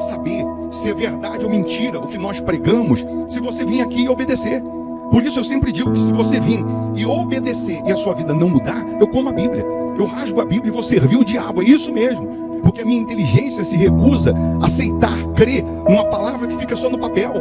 saber se é verdade ou mentira o que nós pregamos, se você vir aqui e obedecer. Por isso eu sempre digo que se você vir e obedecer e a sua vida não mudar, eu como a Bíblia, eu rasgo a Bíblia e vou servir o diabo, é isso mesmo. Porque a minha inteligência se recusa a aceitar, crer numa palavra que fica só no papel.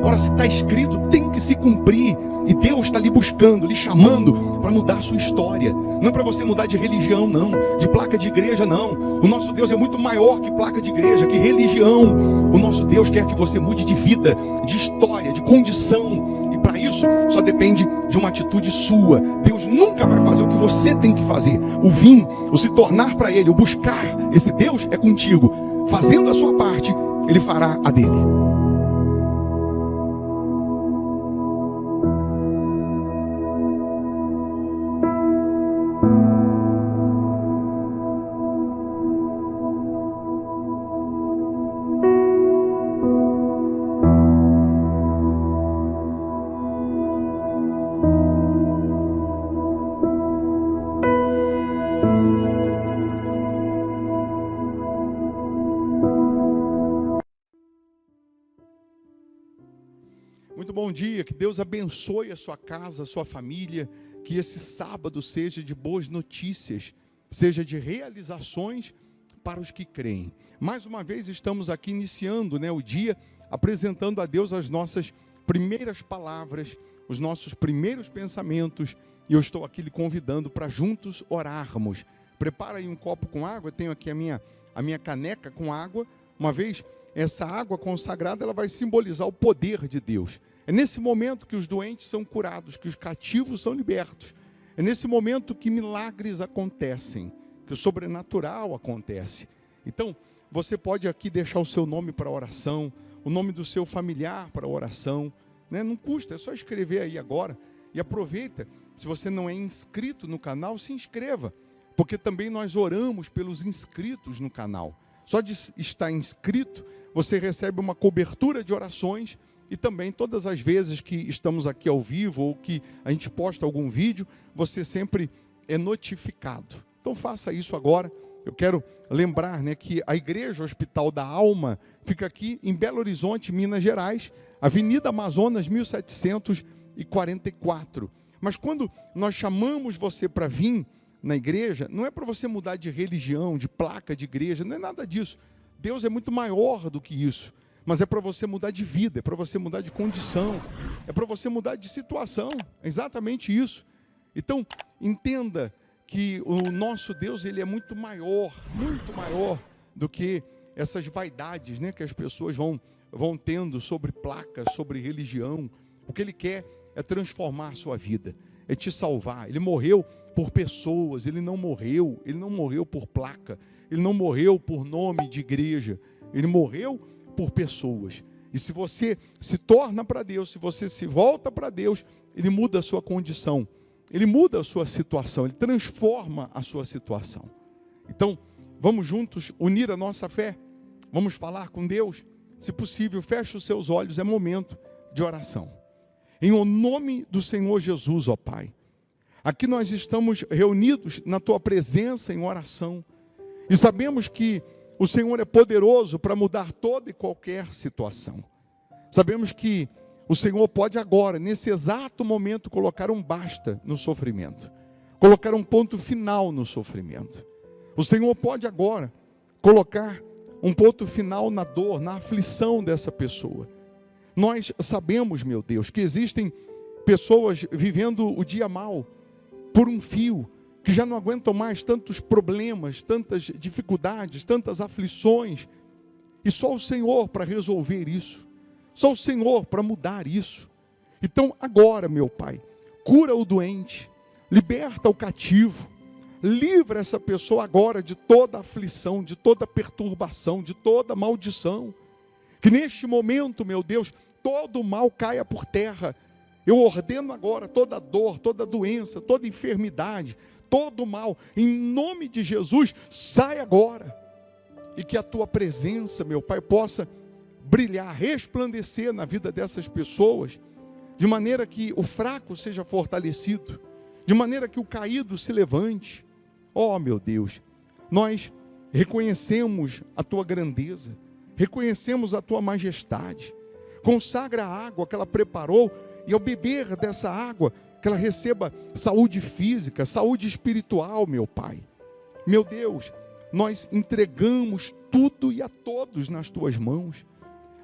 Ora, se está escrito, tem que se cumprir. E Deus está lhe buscando, lhe chamando para mudar a sua história. Não é para você mudar de religião, não. De placa de igreja, não. O nosso Deus é muito maior que placa de igreja, que religião. O nosso Deus quer que você mude de vida, de história, de condição. E para isso, só depende de uma atitude sua. Deus nunca vai fazer o que você tem que fazer. O vir, o se tornar para Ele, o buscar esse Deus é contigo. Fazendo a sua parte, Ele fará a dele. Muito bom dia, que Deus abençoe a sua casa, a sua família, que esse sábado seja de boas notícias, seja de realizações para os que creem. Mais uma vez estamos aqui iniciando o dia, apresentando a Deus as nossas primeiras palavras, os nossos primeiros pensamentos, e eu estou aqui lhe convidando para juntos orarmos. Prepara aí um copo com água, eu tenho aqui a minha caneca com água. Uma vez essa água consagrada, ela vai simbolizar o poder de Deus. É nesse momento que os doentes são curados, que os cativos são libertos. É nesse momento que milagres acontecem, que o sobrenatural acontece. Então, você pode aqui deixar o seu nome para oração, o nome do seu familiar para oração. Não custa, é só escrever aí agora. E aproveita, se você não é inscrito no canal, se inscreva. Porque também nós oramos pelos inscritos no canal. Só de estar inscrito, você recebe uma cobertura de orações e também todas as vezes que estamos aqui ao vivo ou que a gente posta algum vídeo, você sempre é notificado. Então faça isso agora. Eu quero lembrar que a Igreja Hospital da Alma fica aqui em Belo Horizonte, Minas Gerais, Avenida Amazonas 1744. Mas quando nós chamamos você para vir na igreja, não é para você mudar de religião, de placa de igreja, não é nada disso. Deus é muito maior do que isso, mas é para você mudar de vida, é para você mudar de condição, é para você mudar de situação, é exatamente isso. Então, entenda que o nosso Deus, ele é muito maior do que essas vaidades que as pessoas vão tendo sobre placas, sobre religião. O que Ele quer é transformar a sua vida, é te salvar. Ele morreu por pessoas, Ele não morreu por placa, Ele não morreu por nome de igreja, Ele morreu por pessoas. E se você se torna para Deus, se você se volta para Deus, Ele muda a sua condição, Ele muda a sua situação, Ele transforma a sua situação. Então, vamos juntos unir a nossa fé, vamos falar com Deus. Se possível, feche os seus olhos, é momento de oração. Em nome do Senhor Jesus, ó Pai, aqui nós estamos reunidos na Tua presença em oração, e sabemos que o Senhor é poderoso para mudar toda e qualquer situação. Sabemos que o Senhor pode agora, nesse exato momento, colocar um basta no sofrimento, colocar um ponto final no sofrimento. O Senhor pode agora colocar um ponto final na dor, na aflição dessa pessoa. Nós sabemos, meu Deus, que existem pessoas vivendo o dia mal, por um fio, que já não aguentam mais tantos problemas, tantas dificuldades, tantas aflições, e só o Senhor para resolver isso, só o Senhor para mudar isso. Então agora, meu Pai, cura o doente, liberta o cativo, livra essa pessoa agora de toda aflição, de toda perturbação, de toda maldição. Que neste momento, meu Deus, todo o mal caia por terra. Eu ordeno agora toda dor, toda doença, toda enfermidade, todo mal, em nome de Jesus, sai agora. E que a Tua presença, meu Pai, possa brilhar, resplandecer na vida dessas pessoas, de maneira que o fraco seja fortalecido, de maneira que o caído se levante. Ó, meu Deus, nós reconhecemos a Tua grandeza, reconhecemos a tua majestade. Consagra a água que ela preparou, e ao beber dessa água, que ela receba saúde física, saúde espiritual, meu Pai. Meu Deus, nós entregamos tudo e a todos nas tuas mãos.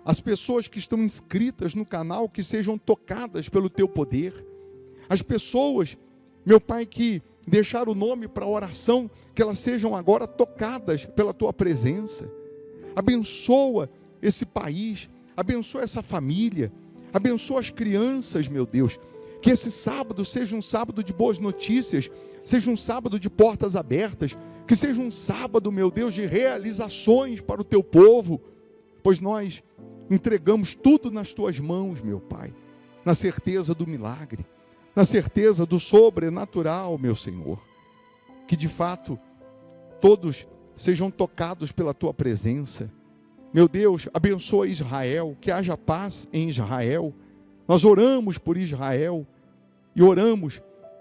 As pessoas que estão inscritas no canal, que sejam tocadas pelo teu poder. As pessoas, meu Pai, que deixaram o nome para a oração, que elas sejam agora tocadas pela tua presença. Abençoa esse país, abençoa essa família, abençoa as crianças, meu Deus. Que esse sábado seja um sábado de boas notícias, seja um sábado de portas abertas, que seja um sábado, meu Deus, de realizações para o teu povo, pois nós entregamos tudo nas tuas mãos, meu Pai, na certeza do milagre, na certeza do sobrenatural, meu Senhor. Que de fato todos sejam tocados pela tua presença. Meu Deus, abençoa Israel, que haja paz em Israel. Nós oramos por Israel e oramos,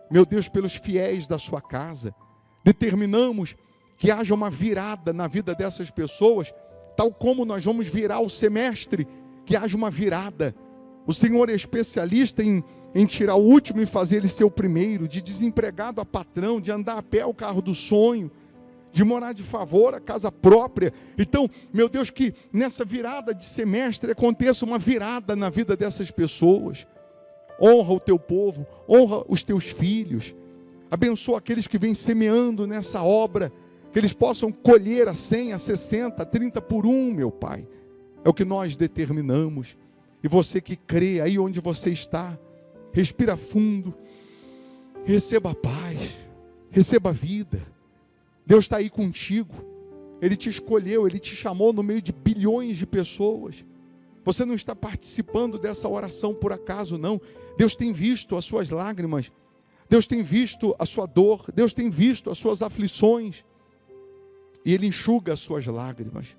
meu Deus, pelos fiéis da sua casa. Determinamos que haja uma virada na vida dessas pessoas, tal como nós vamos virar o semestre, que haja uma virada. O Senhor é especialista em tirar o último e fazer ele ser o primeiro, de desempregado a patrão, de andar a pé o carro do sonho, de morar de favor a casa própria. Então, meu Deus, que nessa virada de semestre aconteça uma virada na vida dessas pessoas. Honra o teu povo, honra os teus filhos, abençoa aqueles que vêm semeando nessa obra, que eles possam colher a 100, a 60, a 30 por um, meu Pai. É o que nós determinamos. E você que crê aí onde você está, respira fundo, receba a paz, receba a vida. Deus está aí contigo, Ele te escolheu, Ele te chamou no meio de bilhões de pessoas. Você não está participando dessa oração por acaso, não. Deus tem visto as suas lágrimas, Deus tem visto a sua dor, Deus tem visto as suas aflições, e Ele enxuga as suas lágrimas,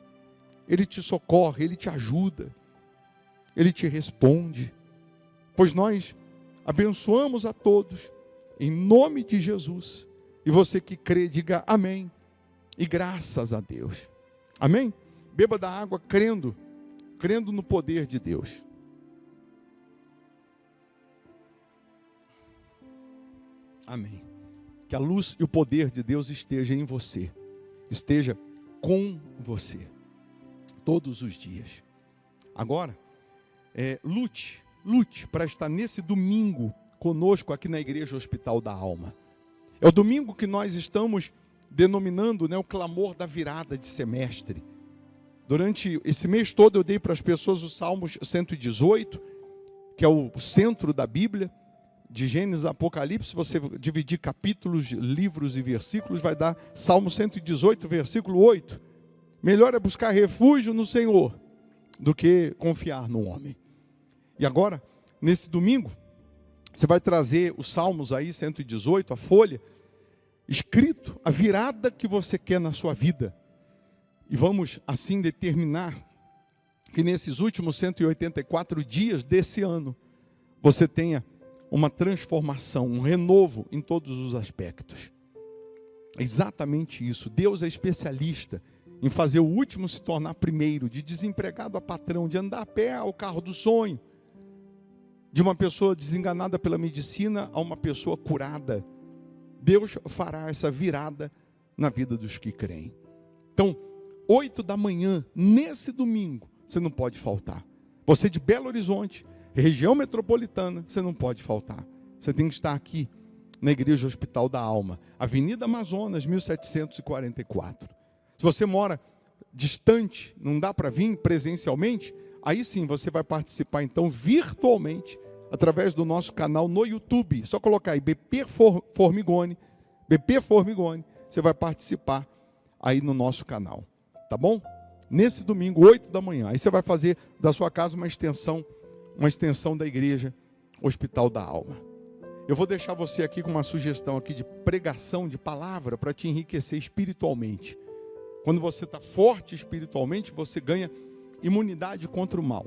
Ele te socorre, Ele te ajuda, Ele te responde, pois nós abençoamos a todos, em nome de Jesus. E você que crê, diga amém, e graças a Deus, amém? Beba da água crendo no poder de Deus. Amém. Que a luz e o poder de Deus esteja em você, esteja com você, todos os dias. Agora, lute para estar nesse domingo conosco aqui na Igreja Hospital da Alma. É o domingo que nós estamos denominando, o clamor da virada de semestre. Durante esse mês todo eu dei para as pessoas o Salmo 118, que é o centro da Bíblia, de Gênesis a Apocalipse. Se você dividir capítulos, livros e versículos, vai dar Salmo 118, versículo 8. Melhor é buscar refúgio no Senhor do que confiar no homem. E agora, nesse domingo, você vai trazer os Salmos aí, 118, a folha, escrito a virada que você quer na sua vida. E vamos assim determinar que nesses últimos 184 dias desse ano, você tenha uma transformação, um renovo em todos os aspectos. É exatamente isso. Deus é especialista em fazer o último se tornar primeiro, de desempregado a patrão, de andar a pé ao carro do sonho, de uma pessoa desenganada pela medicina a uma pessoa curada. Deus fará essa virada na vida dos que creem. Então, 8 da manhã, nesse domingo, você não pode faltar. Você de Belo Horizonte, região metropolitana, você não pode faltar. Você tem que estar aqui na Igreja Hospital da Alma, Avenida Amazonas, 1744. Se você mora distante, não dá para vir presencialmente, aí sim você vai participar então virtualmente, através do nosso canal no YouTube. Só colocar aí BP Formigoni, você vai participar aí no nosso canal, tá bom? Nesse domingo, 8 da manhã, aí você vai fazer da sua casa uma extensão da Igreja Hospital da Alma. Eu vou deixar você aqui com uma sugestão aqui de pregação, de palavra, para te enriquecer espiritualmente. Quando você está forte espiritualmente, você ganha imunidade contra o mal.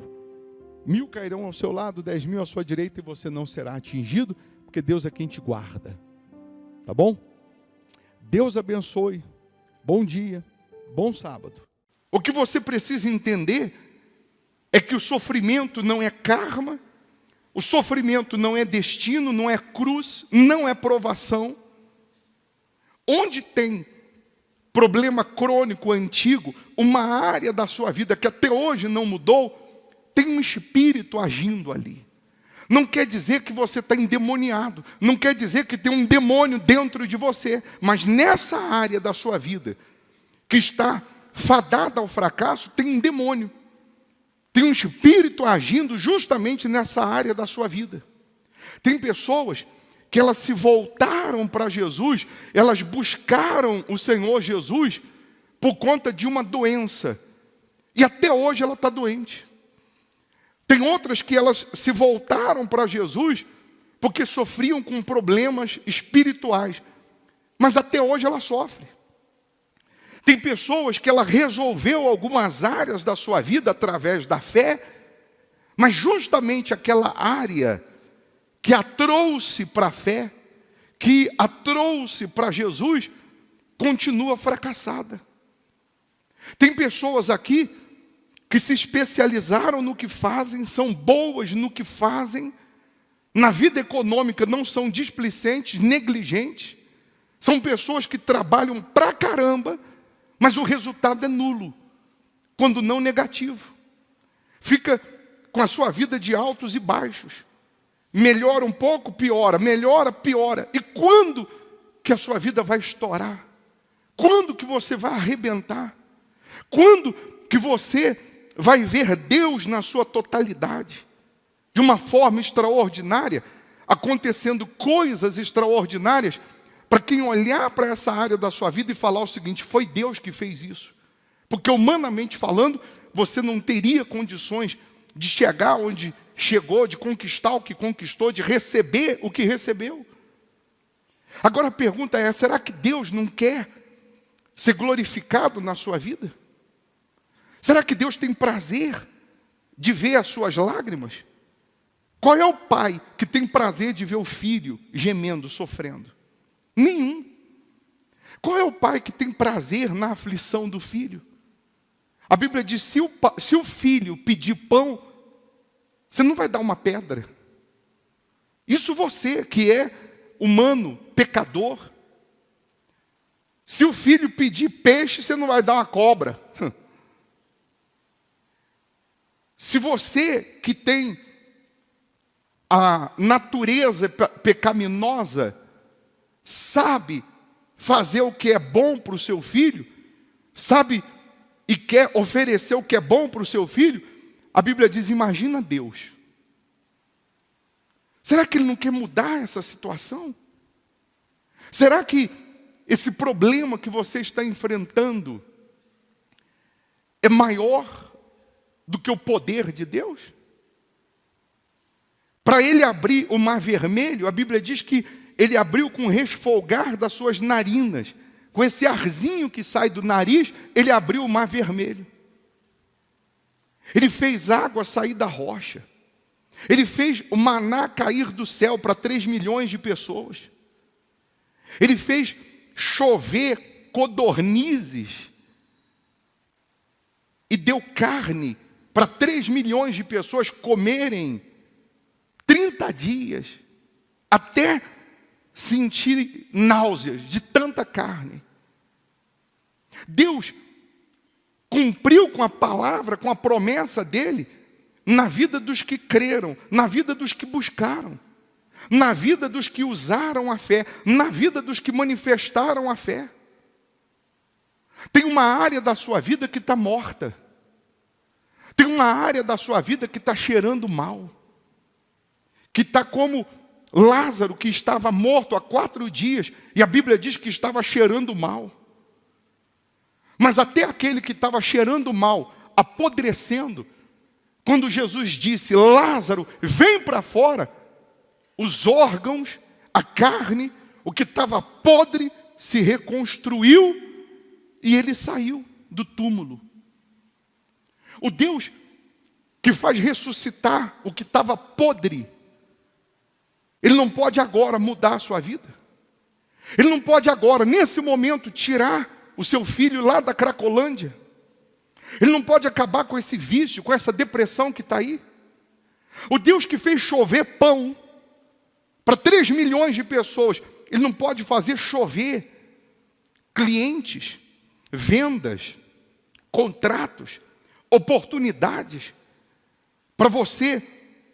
1000 cairão ao seu lado, 10.000 à sua direita, e você não será atingido, porque Deus é quem te guarda. Tá bom? Deus abençoe. Bom dia, bom sábado. O que você precisa entender é que o sofrimento não é karma, o sofrimento não é destino, não é cruz, não é provação. Onde tem problema crônico antigo, uma área da sua vida que até hoje não mudou, tem um espírito agindo ali. Não quer dizer que você está endemoniado, não quer dizer que tem um demônio dentro de você, mas nessa área da sua vida, que está fadada ao fracasso, tem um demônio. Tem um espírito agindo justamente nessa área da sua vida. Tem pessoas que elas se voltaram para Jesus, elas buscaram o Senhor Jesus por conta de uma doença. E até hoje ela está doente. Tem outras que elas se voltaram para Jesus porque sofriam com problemas espirituais. Mas até hoje ela sofre. Tem pessoas que ela resolveu algumas áreas da sua vida através da fé, mas justamente aquela área que a trouxe para a fé, que a trouxe para Jesus, continua fracassada. Tem pessoas aqui que se especializaram no que fazem, são boas no que fazem, na vida econômica não são displicentes, negligentes, são pessoas que trabalham pra caramba, mas o resultado é nulo, quando não negativo. Fica com a sua vida de altos e baixos. Melhora um pouco, piora, melhora, piora. E quando que a sua vida vai estourar? Quando que você vai arrebentar? Quando que você vai ver Deus na sua totalidade? De uma forma extraordinária, acontecendo coisas extraordinárias, para quem olhar para essa área da sua vida e falar o seguinte: foi Deus que fez isso. Porque humanamente falando, você não teria condições de chegar onde chegou, de conquistar o que conquistou, de receber o que recebeu. Agora a pergunta é: será que Deus não quer ser glorificado na sua vida? Será que Deus tem prazer de ver as suas lágrimas? Qual é o pai que tem prazer de ver o filho gemendo, sofrendo? Nenhum. Qual é o pai que tem prazer na aflição do filho? A Bíblia diz: se o filho pedir pão, você não vai dar uma pedra. Isso você que é humano, pecador. Se o filho pedir peixe, você não vai dar uma cobra. Se você que tem a natureza pecaminosa sabe fazer o que é bom para o seu filho, sabe e quer oferecer o que é bom para o seu filho, a Bíblia diz: imagina Deus. Será que Ele não quer mudar essa situação? Será que esse problema que você está enfrentando é maior do que o poder de Deus? Para Ele abrir o mar vermelho, a Bíblia diz que Ele abriu com o resfolgar das suas narinas. Com esse arzinho que sai do nariz, Ele abriu o mar vermelho. Ele fez água sair da rocha. Ele fez o maná cair do céu para 3 milhões de pessoas. Ele fez chover codornizes e deu carne para 3 milhões de pessoas comerem 30 dias, até sentir náuseas de tanta carne. Deus cumpriu com a palavra, com a promessa dele, na vida dos que creram, na vida dos que buscaram, na vida dos que usaram a fé, na vida dos que manifestaram a fé. Tem uma área da sua vida que está morta. Tem uma área da sua vida que está cheirando mal. Que está como Lázaro, que estava morto há 4 dias, e a Bíblia diz que estava cheirando mal. Mas até aquele que estava cheirando mal, apodrecendo, quando Jesus disse: Lázaro, vem para fora, os órgãos, a carne, o que estava podre, se reconstruiu e ele saiu do túmulo. O Deus que faz ressuscitar o que estava podre, Ele não pode agora mudar a sua vida. Ele não pode agora, nesse momento, tirar o seu filho lá da Cracolândia. Ele não pode acabar com esse vício, com essa depressão que está aí. O Deus que fez chover pão para 3 milhões de pessoas, Ele não pode fazer chover clientes, vendas, contratos, oportunidades, para você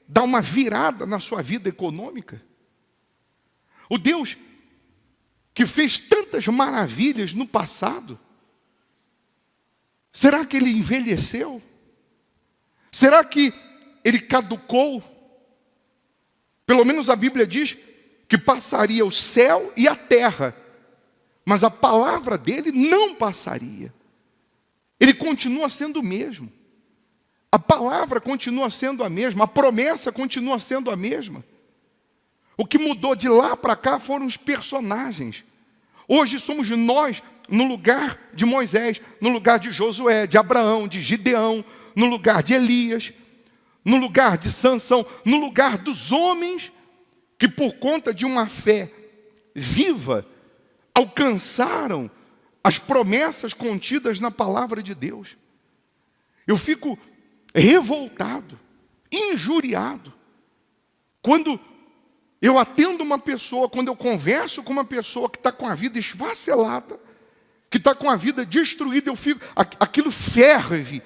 dar uma virada na sua vida econômica? O Deus que fez tantas maravilhas no passado, será que Ele envelheceu? Será que Ele caducou? Pelo menos a Bíblia diz que passaria o céu e a terra, mas a palavra dele não passaria. Ele continua sendo o mesmo. A palavra continua sendo a mesma, a promessa continua sendo a mesma. O que mudou de lá para cá foram os personagens. Hoje somos nós no lugar de Moisés, no lugar de Josué, de Abraão, de Gideão, no lugar de Elias, no lugar de Sansão, no lugar dos homens que por conta de uma fé viva alcançaram as promessas contidas na palavra de Deus. Eu fico revoltado, injuriado, quando eu atendo uma pessoa, quando eu converso com uma pessoa que está com a vida esfacelada, que está com a vida destruída, aquilo ferve,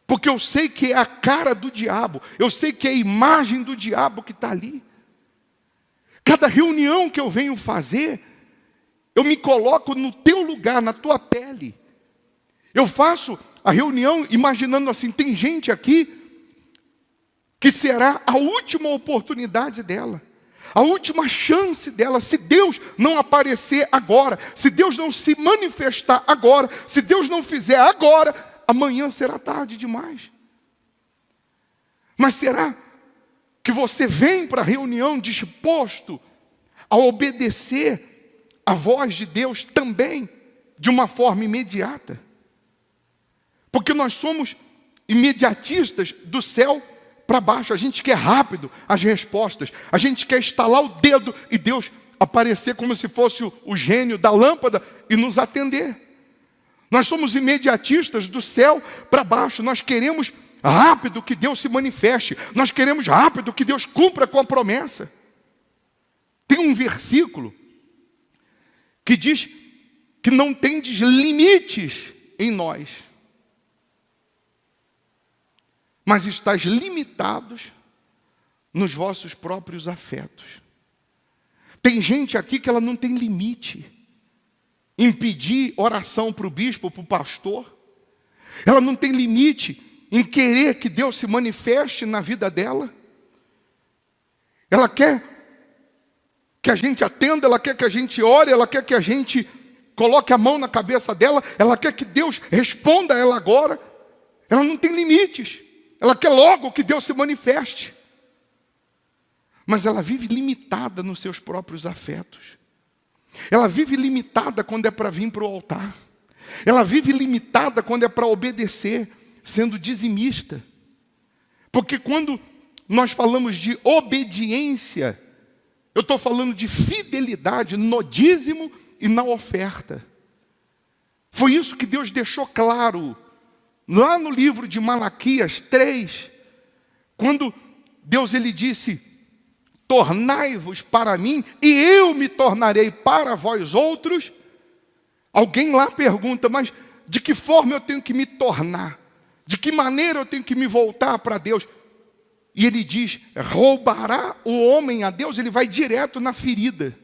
porque eu sei que é a cara do diabo, eu sei que é a imagem do diabo que está ali. Cada reunião que eu venho fazer, eu me coloco no teu lugar, na tua pele. Eu faço a reunião imaginando assim, tem gente aqui que será a última oportunidade dela, a última chance dela, se Deus não aparecer agora, se Deus não se manifestar agora, se Deus não fizer agora, amanhã será tarde demais. Mas será que você vem para a reunião disposto a obedecer a voz de Deus também, de uma forma imediata? Porque nós somos imediatistas do céu para baixo, a gente quer rápido as respostas, a gente quer estalar o dedo e Deus aparecer como se fosse o gênio da lâmpada e nos atender. Nós somos imediatistas do céu para baixo, nós queremos rápido que Deus se manifeste, nós queremos rápido que Deus cumpra com a promessa. Tem um versículo que diz que não tendes limites em nós, mas estáis limitados nos vossos próprios afetos. Tem gente aqui que ela não tem limite em pedir oração para o bispo, para o pastor. Ela não tem limite em querer que Deus se manifeste na vida dela. Ela quer que a gente atenda, ela quer que a gente ore, ela quer que a gente coloque a mão na cabeça dela, ela quer que Deus responda a ela agora. Ela não tem limites. Ela quer logo que Deus se manifeste. Mas ela vive limitada nos seus próprios afetos. Ela vive limitada quando é para vir para o altar. Ela vive limitada quando é para obedecer, sendo dizimista. Porque quando nós falamos de obediência, eu estou falando de fidelidade no dízimo e na oferta. Foi isso que Deus deixou claro lá no livro de Malaquias 3, quando Deus ele disse: tornai-vos para mim e eu me tornarei para vós outros. Alguém lá pergunta, mas de que forma eu tenho que me tornar? De que maneira eu tenho que me voltar para Deus? E ele diz: roubará o homem a Deus? Ele vai direto na ferida.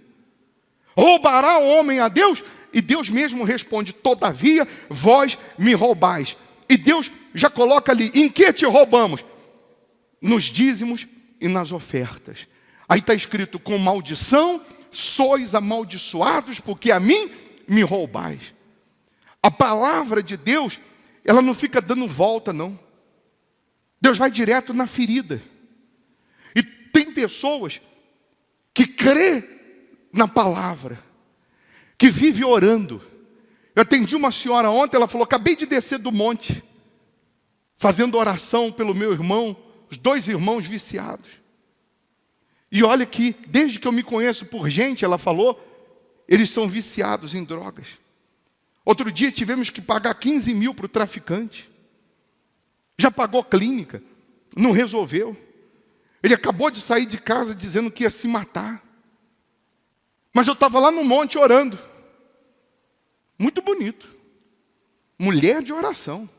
Roubará o homem a Deus? E Deus mesmo responde: todavia vós me roubais. E Deus já coloca ali: em que te roubamos? Nos dízimos e nas ofertas. Aí está escrito: com maldição sois amaldiçoados, porque a mim me roubais. A palavra de Deus, ela não fica dando volta, não. Deus vai direto na ferida. E tem pessoas que crê na palavra, que vive orando. Eu atendi uma senhora ontem, ela falou: acabei de descer do monte, fazendo oração pelo meu irmão, os 2 irmãos viciados. E olha que, desde que eu me conheço por gente, ela falou, eles são viciados em drogas. Outro dia tivemos que pagar 15 mil para o traficante. Já pagou clínica, não resolveu. Ele acabou de sair de casa dizendo que ia se matar. Mas eu estava lá no monte orando. Muito bonito. Mulher de oração.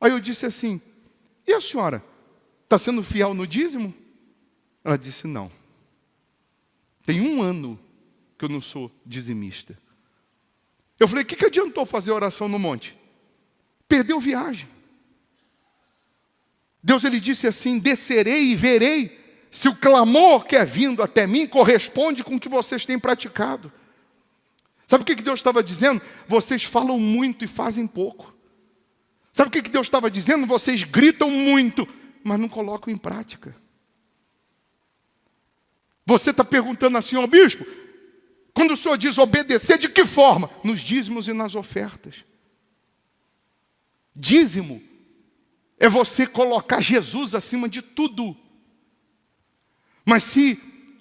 Aí eu disse assim, e a senhora? Está sendo fiel no dízimo? Ela disse, não. Tem 1 ano que eu não sou dizimista. Eu falei, o que adiantou fazer oração no monte? Perdeu viagem. Deus, ele disse assim, descerei e verei se o clamor que é vindo até mim corresponde com o que vocês têm praticado. Sabe o que Deus estava dizendo? Vocês falam muito e fazem pouco. Sabe o que Deus estava dizendo? Vocês gritam muito, mas não colocam em prática. Você está perguntando assim, ó bispo, quando o senhor diz obedecer, de que forma? Nos dízimos e nas ofertas. Dízimo é você colocar Jesus acima de tudo. Mas se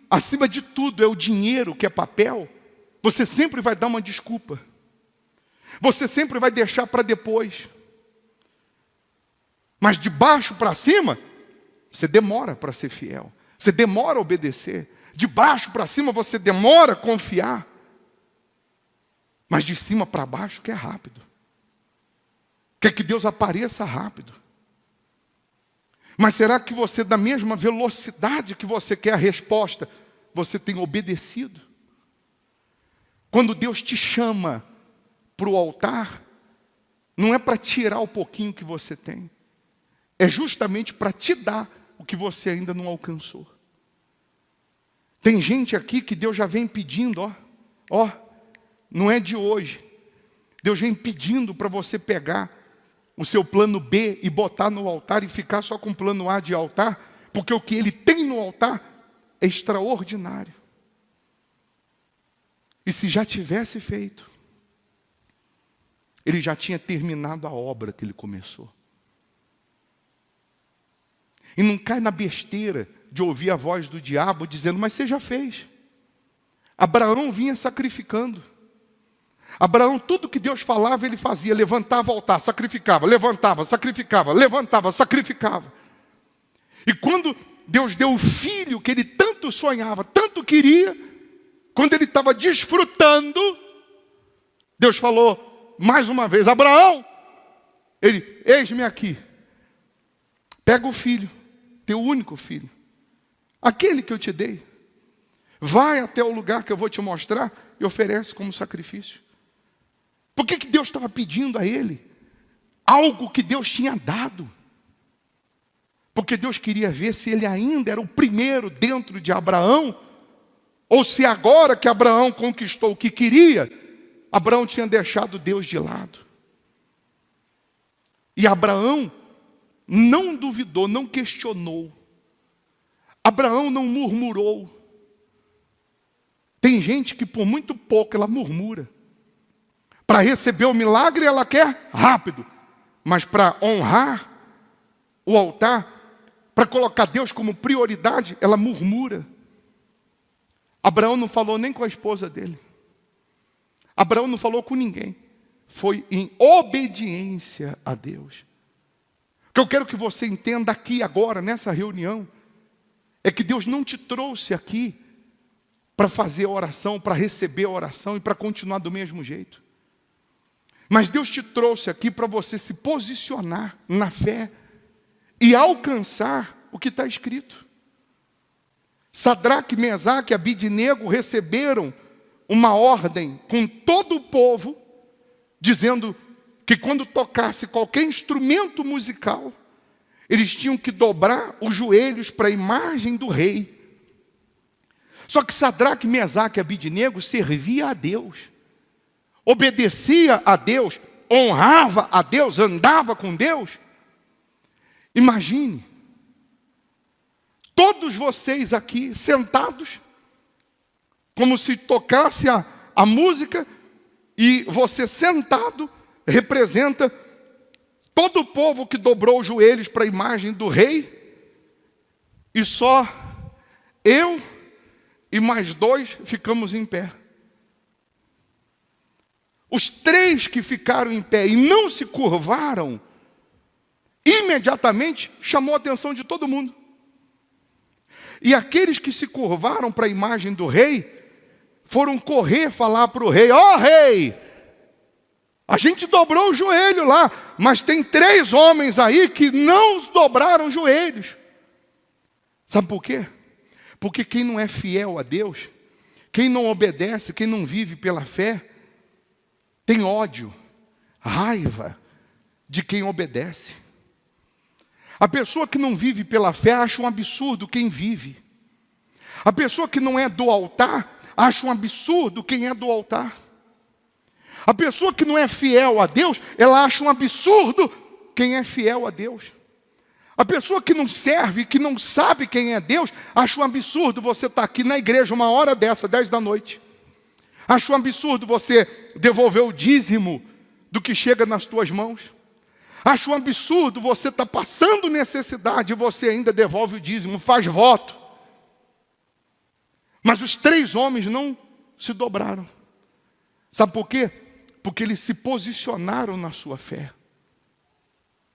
acima de tudo é o dinheiro que é papel, você sempre vai dar uma desculpa. Você sempre vai deixar para depois. Mas de baixo para cima, você demora para ser fiel. Você demora a obedecer. De baixo para cima você demora a confiar. Mas de cima para baixo que é rápido. Quer que Deus apareça rápido. Mas será que você, da mesma velocidade que você quer a resposta, você tem obedecido? Quando Deus te chama para o altar, não é para tirar o pouquinho que você tem. É justamente para te dar o que você ainda não alcançou. Tem gente aqui que Deus já vem pedindo, não é de hoje. Deus vem pedindo para você pegar o seu plano B e botar no altar e ficar só com o plano A de altar, porque o que Ele tem no altar é extraordinário. E se já tivesse feito, Ele já tinha terminado a obra que Ele começou. E não cai na besteira de ouvir a voz do diabo dizendo, mas você já fez. Abraão vinha sacrificando. Abraão, tudo que Deus falava, ele fazia. Levantava o altar, sacrificava. Levantava, sacrificava. Levantava, sacrificava. E quando Deus deu o filho que ele tanto sonhava, tanto queria, quando ele estava desfrutando, Deus falou mais uma vez, Abraão, ele, eis-me aqui. Pega o filho, teu único filho, aquele que eu te dei. Vai até o lugar que eu vou te mostrar e oferece como sacrifício. Por que Deus estava pedindo a ele algo que Deus tinha dado? Porque Deus queria ver se ele ainda era o primeiro dentro de Abraão, ou se agora que Abraão conquistou o que queria, Abraão tinha deixado Deus de lado. E Abraão não duvidou, não questionou. Abraão não murmurou. Tem gente que por muito pouco ela murmura. Para receber o milagre ela quer rápido. Mas para honrar o altar, para colocar Deus como prioridade, ela murmura. Abraão não falou nem com a esposa dele. Abraão não falou com ninguém. Foi em obediência a Deus. O que eu quero que você entenda aqui agora, nessa reunião, é que Deus não te trouxe aqui para fazer a oração, para receber a oração e para continuar do mesmo jeito. Mas Deus te trouxe aqui para você se posicionar na fé e alcançar o que está escrito. Sadraque, Mesaque e Abidnego receberam uma ordem com todo o povo, dizendo que quando tocasse qualquer instrumento musical, eles tinham que dobrar os joelhos para a imagem do rei. Só que Sadraque, Mesaque e Abidnego servia a Deus, obedecia a Deus, honrava a Deus, andava com Deus. Imagine, todos vocês aqui sentados, como se tocasse a música, e você sentado representa todo o povo que dobrou os joelhos para a imagem do rei, e só eu e mais 2 ficamos em pé. Os 3 que ficaram em pé e não se curvaram, imediatamente chamou a atenção de todo mundo. E aqueles que se curvaram para a imagem do rei, foram correr falar para o rei: ó rei, a gente dobrou o joelho lá, mas tem 3 homens aí que não dobraram os joelhos. Sabe por quê? Porque quem não é fiel a Deus, quem não obedece, quem não vive pela fé, tem ódio, raiva de quem obedece. A pessoa que não vive pela fé acha um absurdo quem vive. A pessoa que não é do altar acha um absurdo quem é do altar. A pessoa que não é fiel a Deus, ela acha um absurdo quem é fiel a Deus. A pessoa que não serve, que não sabe quem é Deus, acha um absurdo você estar aqui na igreja uma hora dessa, 10 da noite. Acha um absurdo você devolver o dízimo do que chega nas tuas mãos. Acha um absurdo você estar passando necessidade e você ainda devolve o dízimo, faz voto. Mas os 3 homens não se dobraram. Sabe por quê? Porque eles se posicionaram na sua fé.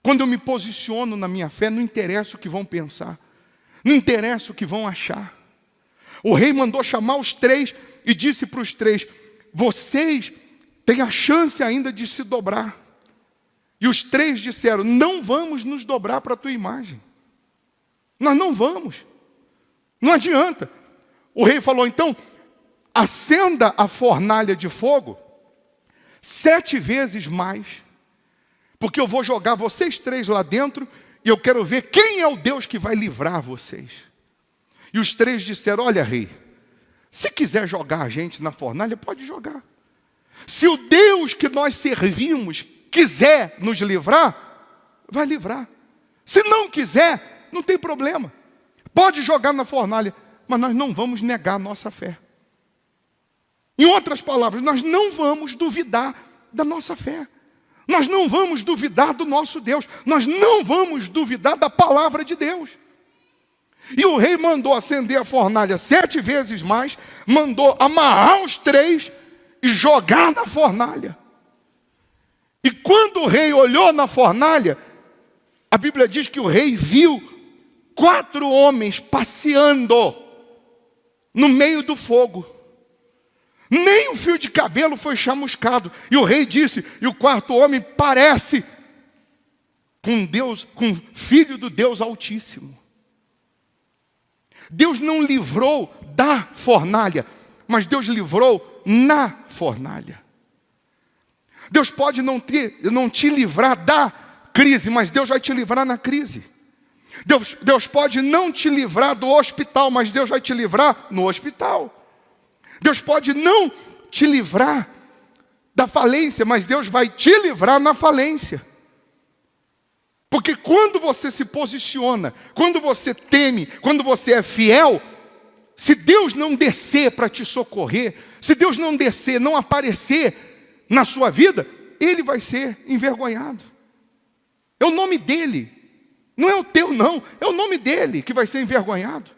Quando eu me posiciono na minha fé, não interessa o que vão pensar, não interessa o que vão achar. O rei mandou chamar os 3 e disse para os 3: vocês têm a chance ainda de se dobrar. E os 3 disseram: não vamos nos dobrar para a tua imagem. Nós não vamos. Não adianta. O rei falou: então, acenda a fornalha de fogo 7 vezes mais, porque eu vou jogar vocês 3 lá dentro e eu quero ver quem é o Deus que vai livrar vocês. E os 3 disseram: olha, rei, se quiser jogar a gente na fornalha, pode jogar. Se o Deus que nós servimos quiser nos livrar, vai livrar. Se não quiser, não tem problema. Pode jogar na fornalha, mas nós não vamos negar a nossa fé. Em outras palavras, nós não vamos duvidar da nossa fé. Nós não vamos duvidar do nosso Deus. Nós não vamos duvidar da palavra de Deus. E o rei mandou acender a fornalha 7 vezes mais, mandou amarrar os 3 e jogar na fornalha. E quando o rei olhou na fornalha, a Bíblia diz que o rei viu 4 homens passeando no meio do fogo. Nem um fio de cabelo foi chamuscado. E o rei disse, e o 4º homem parece com Deus, com filho do Deus Altíssimo. Deus não livrou da fornalha, mas Deus livrou na fornalha. Deus pode não te livrar da crise, mas Deus vai te livrar na crise. Deus pode não te livrar do hospital, mas Deus vai te livrar no hospital. Deus pode não te livrar da falência, mas Deus vai te livrar na falência. Porque quando você se posiciona, quando você teme, quando você é fiel, se Deus não descer para te socorrer, se Deus não descer, não aparecer na sua vida, Ele vai ser envergonhado. É o nome dEle, não é o teu não, é o nome dEle que vai ser envergonhado.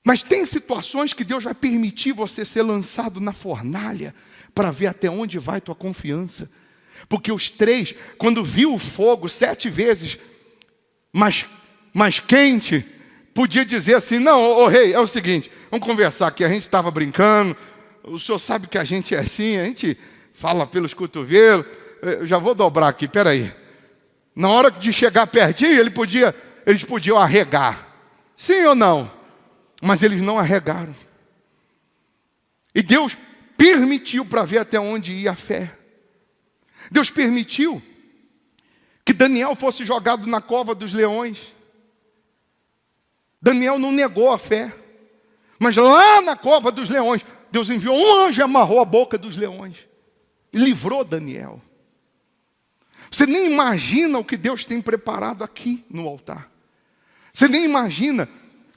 Mas tem situações que Deus vai permitir você ser lançado na fornalha para ver até onde vai tua confiança. Porque os 3, quando viu o fogo 7 vezes mais quente, podia dizer assim: não, ô rei, é o seguinte, vamos conversar aqui, a gente estava brincando, o senhor sabe que a gente é assim, a gente fala pelos cotovelos, eu já vou dobrar aqui, peraí. Na hora de chegar pertinho, eles podiam arregar. Sim ou não? Mas eles não arregaram. E Deus permitiu para ver até onde ia a fé. Deus permitiu que Daniel fosse jogado na cova dos leões. Daniel não negou a fé. Mas lá na cova dos leões, Deus enviou um anjo e amarrou a boca dos leões. E livrou Daniel. Você nem imagina o que Deus tem preparado aqui no altar. Você nem imagina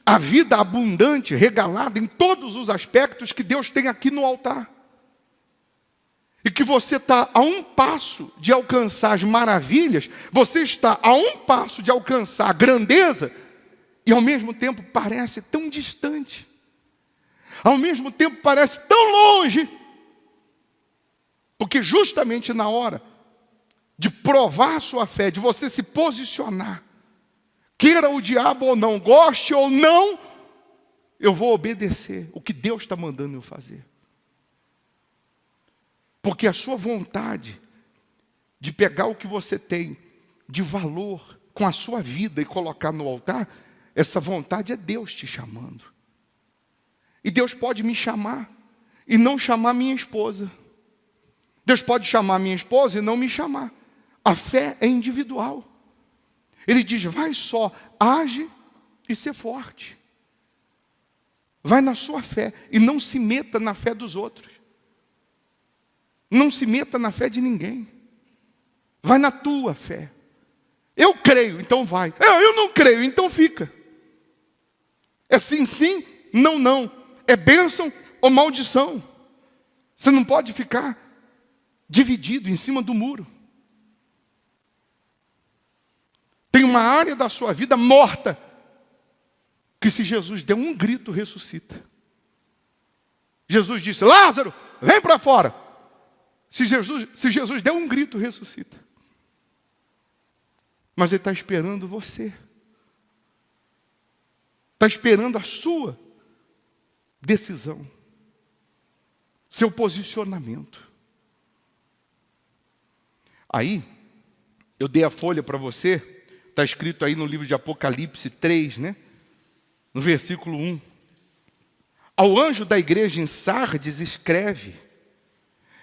a vida abundante, regalada em todos os aspectos que Deus tem aqui no altar. E que você está a um passo de alcançar as maravilhas, você está a um passo de alcançar a grandeza, e ao mesmo tempo parece tão distante. Ao mesmo tempo parece tão longe. Porque justamente na hora de provar a sua fé, de você se posicionar. Queira o diabo ou não, goste ou não, eu vou obedecer o que Deus está mandando eu fazer. Porque a sua vontade de pegar o que você tem de valor com a sua vida e colocar no altar, essa vontade é Deus te chamando. E Deus pode me chamar e não chamar minha esposa. Deus pode chamar minha esposa e não me chamar. A fé é individual. Ele diz, vai só, age e ser forte. Vai na sua fé e não se meta na fé dos outros. Não se meta na fé de ninguém. Vai na tua fé. Eu creio, então vai. Eu não creio, então fica. É sim, sim, não, não. É bênção ou maldição. Você não pode ficar dividido em cima do muro. Tem uma área da sua vida morta, que se Jesus der um grito, ressuscita. Jesus disse, Lázaro, vem para fora. Se Jesus der um grito, ressuscita. Mas Ele está esperando você. Está esperando a sua decisão. Seu posicionamento. Aí, eu dei a folha para você. Está escrito aí no livro de Apocalipse 3, né? No versículo 1. Ao anjo da igreja em Sardes escreve,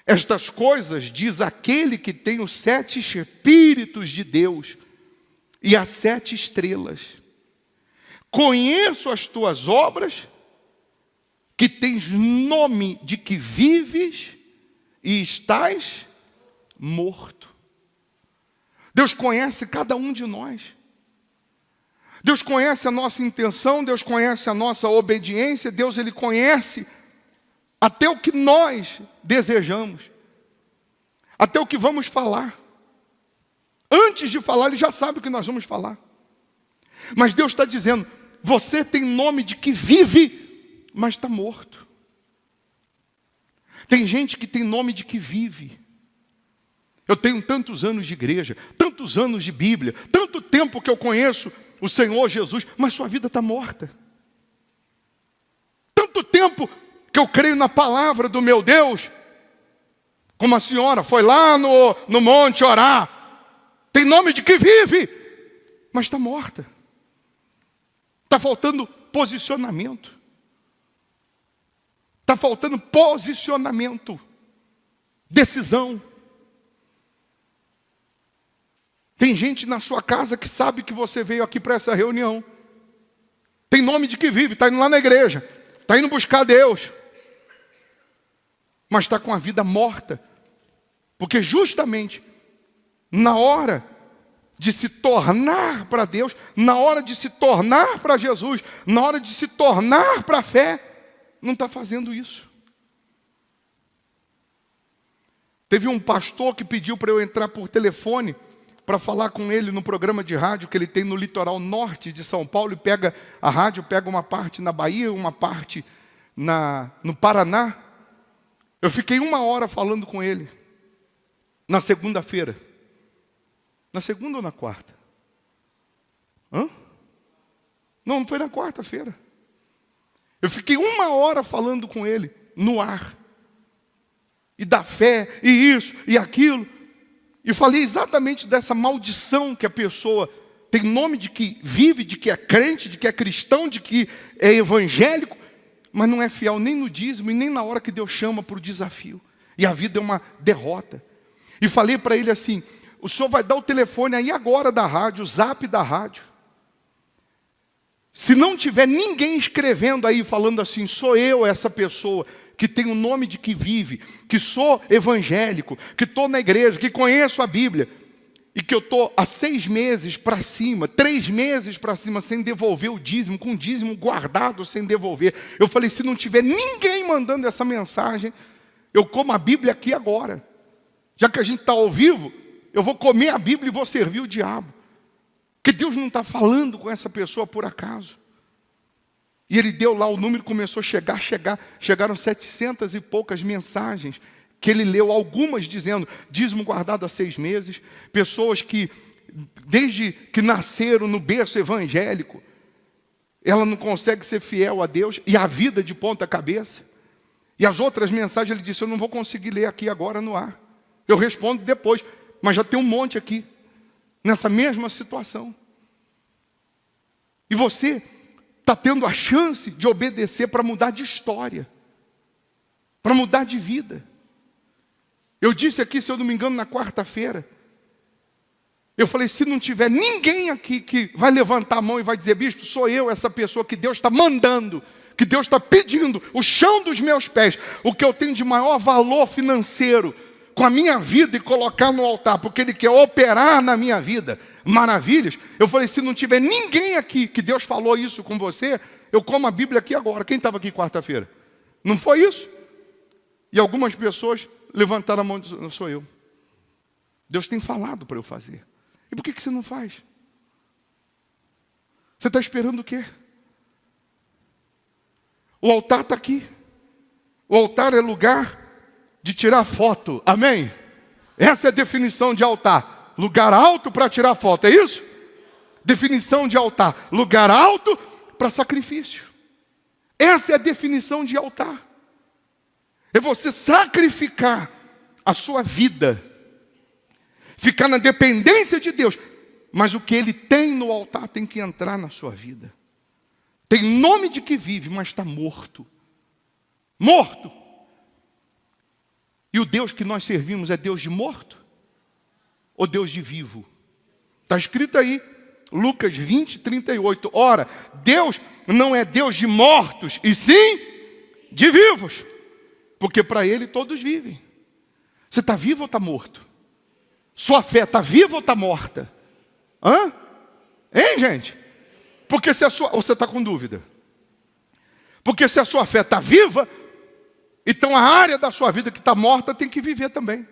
estas coisas diz aquele que tem os 7 Espíritos de Deus e as 7 estrelas. Conheço as tuas obras, que tens nome de que vives e estás morto. Deus conhece cada um de nós. Deus conhece a nossa intenção, Deus conhece a nossa obediência, Deus Ele conhece até o que nós desejamos, até o que vamos falar. Antes de falar, Ele já sabe o que nós vamos falar. Mas Deus está dizendo, você tem nome de que vive, mas está morto. Tem gente que tem nome de que vive. Eu tenho tantos anos de igreja, tantos anos de Bíblia, tanto tempo que eu conheço o Senhor Jesus, mas sua vida está morta. Tanto tempo que eu creio na palavra do meu Deus, como a senhora foi lá no monte orar, tem nome de que vive, mas está morta. Está faltando posicionamento. Está faltando posicionamento, decisão. Tem gente na sua casa que sabe que você veio aqui para essa reunião. Tem nome de que vive, está indo lá na igreja, está indo buscar Deus. Mas está com a vida morta. Porque justamente na hora de se tornar para Deus, na hora de se tornar para Jesus, na hora de se tornar para a fé, não está fazendo isso. Teve um pastor que pediu para eu entrar por telefone para falar com ele no programa de rádio que ele tem no litoral norte de São Paulo, e pega a rádio, pega uma parte na Bahia, uma parte no Paraná. Eu fiquei 1 hora falando com ele, na segunda-feira. Na segunda ou na quarta? Não, foi na quarta-feira. Eu fiquei 1 hora falando com ele, no ar. E da fé, e isso, e aquilo. E falei exatamente dessa maldição que a pessoa tem nome de que vive, de que é crente, de que é cristão, de que é evangélico, mas não é fiel nem no dízimo e nem na hora que Deus chama para o desafio. E a vida é uma derrota. E falei para ele assim, o senhor vai dar o telefone aí agora da rádio, o zap da rádio. Se não tiver ninguém escrevendo aí, falando assim, sou eu essa pessoa que tem o nome de que vive, que sou evangélico, que estou na igreja, que conheço a Bíblia, e que eu estou há 6 meses para cima, 3 meses para cima, sem devolver o dízimo, com o dízimo guardado sem devolver. Eu falei, se não tiver ninguém mandando essa mensagem, eu como a Bíblia aqui agora. Já que a gente está ao vivo, eu vou comer a Bíblia e vou servir o diabo. Porque Deus não está falando com essa pessoa por acaso. E ele deu lá o número, começou a chegaram 700 e poucas mensagens que ele leu algumas dizendo, dízimo guardado há 6 meses, pessoas que, desde que nasceram no berço evangélico, ela não consegue ser fiel a Deus, e a vida de ponta cabeça. E as outras mensagens ele disse, eu não vou conseguir ler aqui agora no ar. Eu respondo depois, mas já tem um monte aqui, nessa mesma situação. E você está tendo a chance de obedecer para mudar de história, para mudar de vida. Eu disse aqui, se eu não me engano, na quarta-feira, eu falei, se não tiver ninguém aqui que vai levantar a mão e vai dizer, bispo, sou eu essa pessoa que Deus está mandando, que Deus está pedindo, o chão dos meus pés, o que eu tenho de maior valor financeiro, com a minha vida e colocar no altar, porque Ele quer operar na minha vida maravilhas. Eu falei, se não tiver ninguém aqui que Deus falou isso com você, eu como a Bíblia aqui agora. Quem estava aqui quarta-feira? Não foi isso? E algumas pessoas levantaram a mão e disseram, sou eu. Deus tem falado para eu fazer. E por que você não faz? Você está esperando o quê? O altar está aqui. O altar é lugar de tirar foto. Amém? Essa é a definição de altar. Lugar alto para tirar foto, é isso? Definição de altar. Lugar alto para sacrifício. Essa é a definição de altar. É você sacrificar a sua vida. Ficar na dependência de Deus. Mas o que Ele tem no altar tem que entrar na sua vida. Tem nome de que vive, mas está morto. Morto. E o Deus que nós servimos é Deus de morto? Ou Deus de vivo? Está escrito aí, Lucas 20, 38. Ora, Deus não é Deus de mortos, e sim de vivos. Porque para Ele todos vivem. Você está vivo ou está morto? Sua fé está viva ou está morta? Hã? Hein, gente? Porque se a sua... Ou você está com dúvida? Porque se a sua fé está viva, então a área da sua vida que está morta tem que viver também.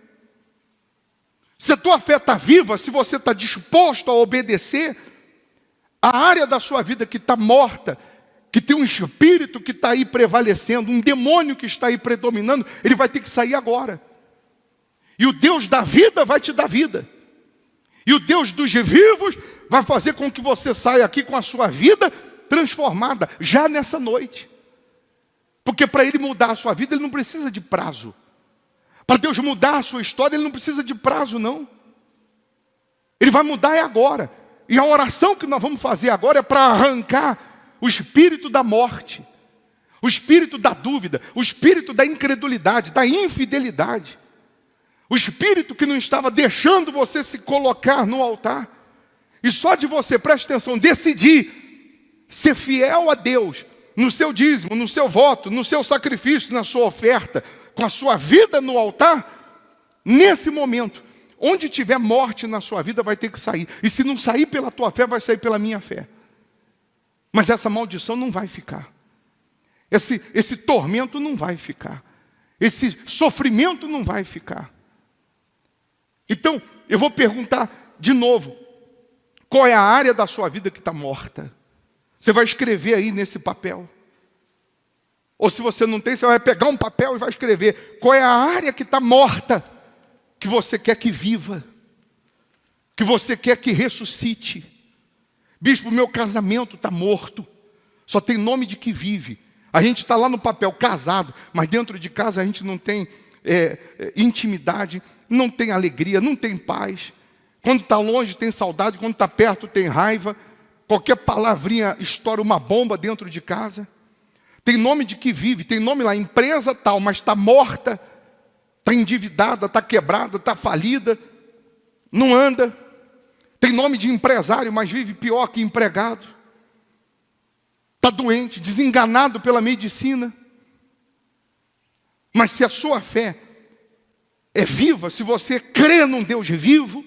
Se a tua fé está viva, se você está disposto a obedecer, a área da sua vida que está morta, que tem um espírito que está aí prevalecendo, um demônio que está aí predominando, ele vai ter que sair agora. E o Deus da vida vai te dar vida. E o Deus dos vivos vai fazer com que você saia aqui com a sua vida transformada, já nessa noite. Porque para Ele mudar a sua vida, Ele não precisa de prazo. Para Deus mudar a sua história, Ele não precisa de prazo, não. Ele vai mudar é agora. E a oração que nós vamos fazer agora é para arrancar o espírito da morte, o espírito da dúvida, o espírito da incredulidade, da infidelidade. O espírito que não estava deixando você se colocar no altar. E só de você, preste atenção, decidir ser fiel a Deus, no seu dízimo, no seu voto, no seu sacrifício, na sua oferta, com a sua vida no altar, nesse momento, onde tiver morte na sua vida, vai ter que sair. E se não sair pela tua fé, vai sair pela minha fé. Mas essa maldição não vai ficar. Esse tormento não vai ficar. Esse sofrimento não vai ficar. Então, eu vou perguntar de novo, qual é a área da sua vida que está morta? Você vai escrever aí nesse papel. Ou se você não tem, você vai pegar um papel e vai escrever. Qual é a área que está morta, que você quer que viva, que você quer que ressuscite? Bispo, meu casamento está morto, só tem nome de que vive. A gente está lá no papel casado, mas dentro de casa a gente não tem intimidade, não tem alegria, não tem paz. Quando está longe tem saudade, quando está perto tem raiva. Qualquer palavrinha estoura uma bomba dentro de casa. Tem nome de que vive, tem nome lá, empresa tal, mas está morta, está endividada, está quebrada, está falida, não anda. Tem nome de empresário, mas vive pior que empregado. Está doente, desenganado pela medicina. Mas se a sua fé é viva, se você crê num Deus vivo,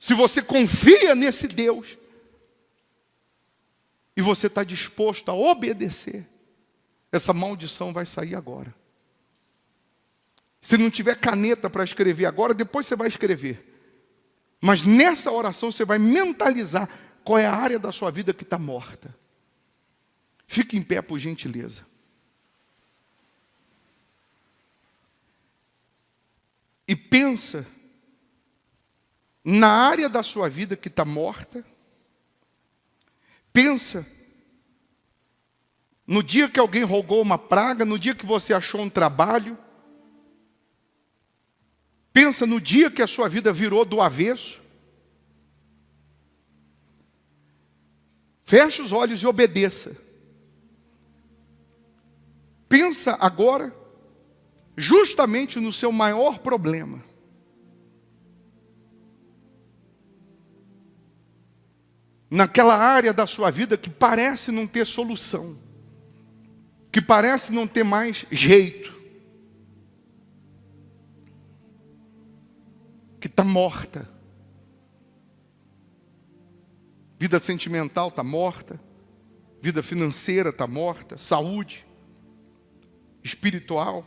se você confia nesse Deus, e você está disposto a obedecer, essa maldição vai sair agora. Se não tiver caneta para escrever agora, depois você vai escrever. Mas nessa oração você vai mentalizar qual é a área da sua vida que está morta. Fique em pé, por gentileza. e pensa na área da sua vida que está morta. Pensa no dia que alguém rogou uma praga, no dia que você achou um trabalho. Pensa no dia que a sua vida virou do avesso. Feche os olhos e obedeça. Pensa agora justamente no seu maior problema. Naquela área da sua vida que parece não ter solução, que parece não ter mais jeito, que está morta. Vida sentimental está morta, vida financeira está morta, saúde, espiritual.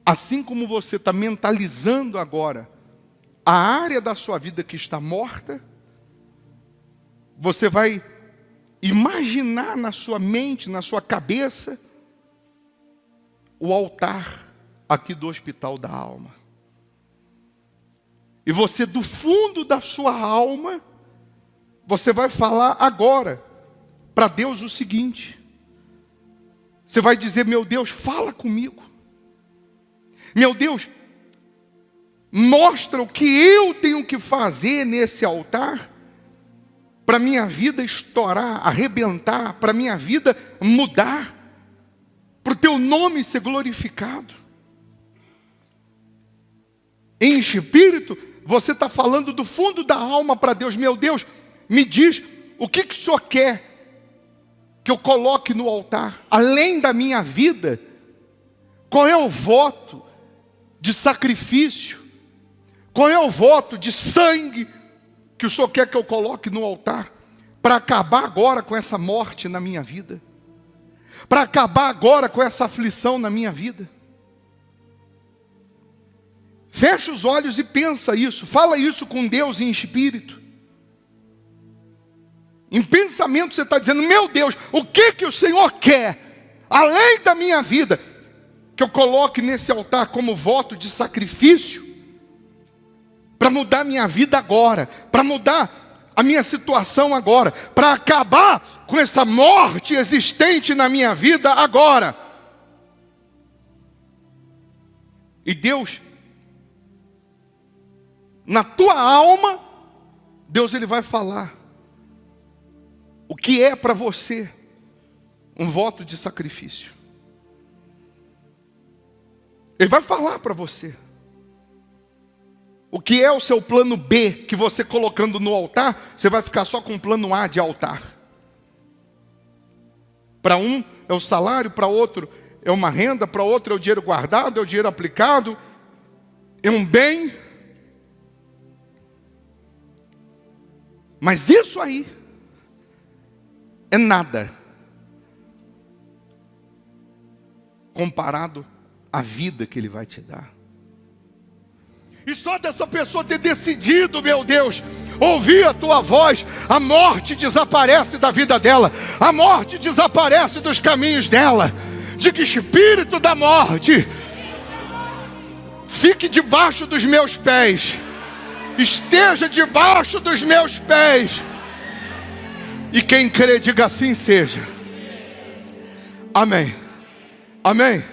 Assim como você está mentalizando agora a área da sua vida que está morta, você vai imaginar na sua mente, na sua cabeça, o altar aqui do Hospital da Alma. E você, do fundo da sua alma, você vai falar agora para Deus o seguinte. Você vai dizer: meu Deus, fala comigo. Meu Deus, mostra o que eu tenho que fazer nesse altar para minha vida estourar, arrebentar, para minha vida mudar, para o teu nome ser glorificado. Em espírito, você está falando do fundo da alma para Deus. Meu Deus, me diz o que o Senhor quer que eu coloque no altar, além da minha vida. Qual é o voto de sacrifício? Qual é o voto de sangue que o Senhor quer que eu coloque no altar para acabar agora com essa morte na minha vida, para acabar agora com essa aflição na minha vida? Fecha os olhos e pensa isso, fala isso com Deus em espírito. Em pensamento você está dizendo: meu Deus, o que o Senhor quer, além da minha vida, que eu coloque nesse altar como voto de sacrifício, para mudar minha vida agora, para mudar a minha situação agora, para acabar com essa morte existente na minha vida agora. E Deus, na tua alma, Deus ele vai falar o que é para você um voto de sacrifício. Ele vai falar para você o que é o seu plano B, que você colocando no altar, você vai ficar só com o plano A de altar. Para um é o salário, para outro é uma renda, para outro é o dinheiro guardado, é o dinheiro aplicado, é um bem. Mas isso aí é nada comparado à vida que Ele vai te dar. E só dessa pessoa ter decidido, meu Deus, ouvir a tua voz, a morte desaparece da vida dela, a morte desaparece dos caminhos dela. Diga: espírito da morte, fique debaixo dos meus pés, esteja debaixo dos meus pés. E quem crê, diga: assim seja. Amém. Amém.